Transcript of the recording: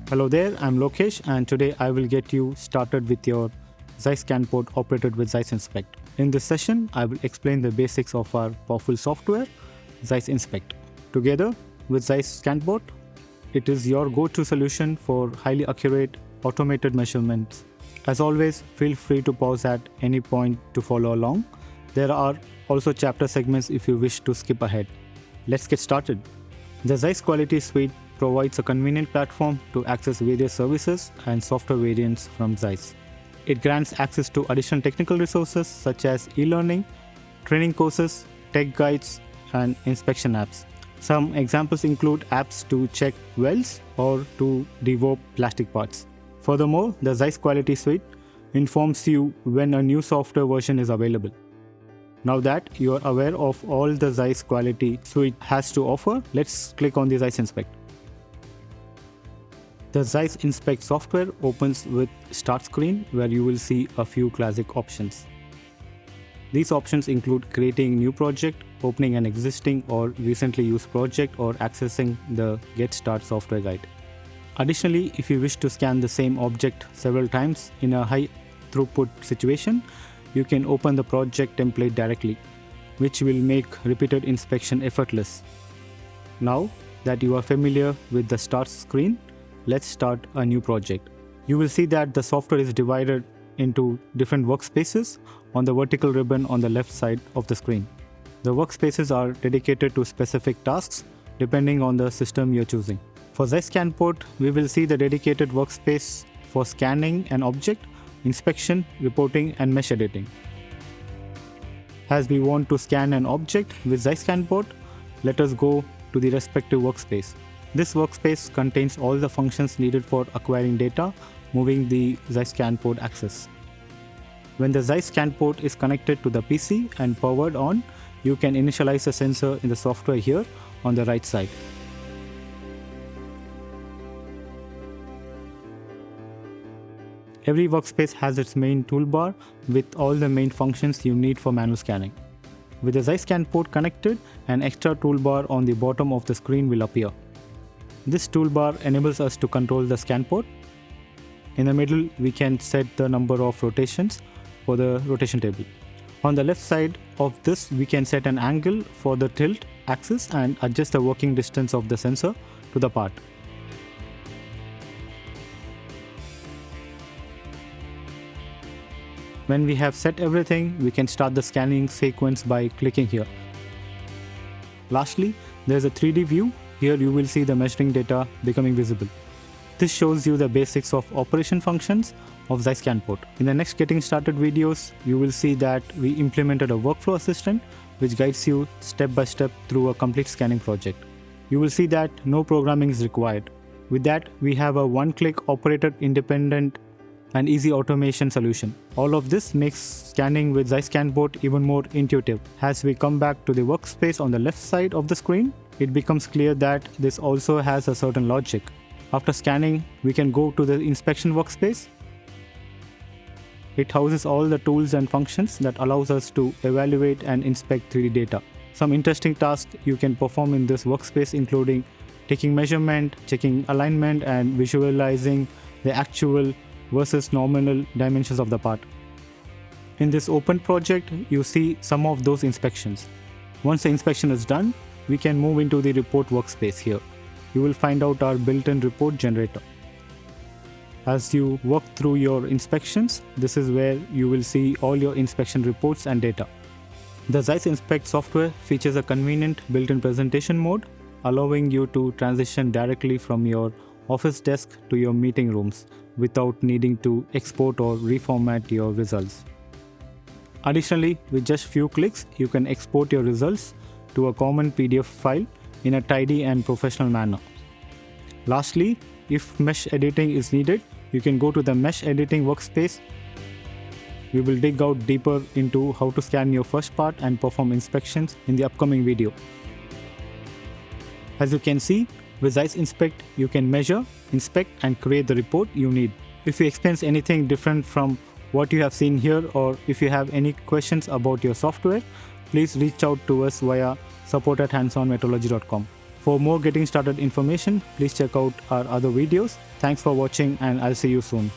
Hello there, I'm Lokesh, and today I will get you started with your ZEISS ScanPort operated with ZEISS INSPECT. In this session, I will explain the basics of our powerful software, ZEISS INSPECT. Together with ZEISS ScanPort, it is your go-to solution for highly accurate automated measurements. As always, feel free to pause at any point to follow along. There are also chapter segments if you wish to skip ahead. Let's get started. The ZEISS Quality Suite provides a convenient platform to access various services and software variants from ZEISS. It grants access to additional technical resources such as e-learning, training courses, tech guides, and inspection apps. Some examples include apps to check welds or to develop plastic parts. Furthermore, the ZEISS Quality Suite informs you when a new software version is available. Now that you are aware of all the ZEISS Quality Suite has to offer, let's click on the ZEISS Inspect. The ZEISS Inspect software opens with Start screen where you will see a few classic options. These options include creating a new project, opening an existing or recently used project, or accessing the Get Start software guide. Additionally, if you wish to scan the same object several times in a high throughput situation, you can open the project template directly, which will make repeated inspection effortless. Now that you are familiar with the Start screen, let's start a new project. You will see that the software is divided into different workspaces on the vertical ribbon on the left side of the screen. The workspaces are dedicated to specific tasks depending on the system you're choosing. For ZEISS ScanPort, we will see the dedicated workspace for scanning an object, inspection, reporting, and mesh editing. As we want to scan an object with ZEISS ScanPort, let us go to the respective workspace. This workspace contains all the functions needed for acquiring data, moving the ZEISS ScanPort access. When the ZEISS ScanPort is connected to the PC and powered on, you can initialize the sensor in the software here on the right side. Every workspace has its main toolbar with all the main functions you need for manual scanning. With the ZEISS ScanPort connected, an extra toolbar on the bottom of the screen will appear. This toolbar enables us to control the ScanPort. In the middle, we can set the number of rotations for the rotation table. On the left side of this, we can set an angle for the tilt axis and adjust the working distance of the sensor to the part. When we have set everything, we can start the scanning sequence by clicking here. Lastly, there is a 3D view. Here you will see the measuring data becoming visible. This shows you the basics of operation functions of ZEISS ScanPort. In the next getting started videos, you will see that we implemented a workflow assistant which guides you step by step through a complete scanning project. You will see that no programming is required. With that, we have a one-click operator independent and easy automation solution. All of this makes scanning with ZEISS ScanPort even more intuitive. As we come back to the workspace on the left side of the screen, it becomes clear that this also has a certain logic. After scanning, we can go to the inspection workspace. It houses all the tools and functions that allows us to evaluate and inspect 3D data. Some interesting tasks you can perform in this workspace including taking measurement, checking alignment, and visualizing the actual versus nominal dimensions of the part. In this open project, you see some of those inspections. Once the inspection is done, we can move into the report workspace here. You will find out our built-in report generator. As you work through your inspections, this is where you will see all your inspection reports and data. The ZEISS Inspect software features a convenient built-in presentation mode, allowing you to transition directly from your office desk to your meeting rooms without needing to export or reformat your results. Additionally, with just few clicks, you can export your results to a common PDF file in a tidy and professional manner. Lastly, if mesh editing is needed, you can go to the mesh editing workspace. We will dig out deeper into how to scan your first part and perform inspections in the upcoming video. As you can see, with ZEISS Inspect, you can measure, inspect, and create the report you need. If you experience anything different from what you have seen here, or if you have any questions about your software, please reach out to us via support@handsonmetrology.com. For more getting started information, please check out our other videos. Thanks for watching and I'll see you soon.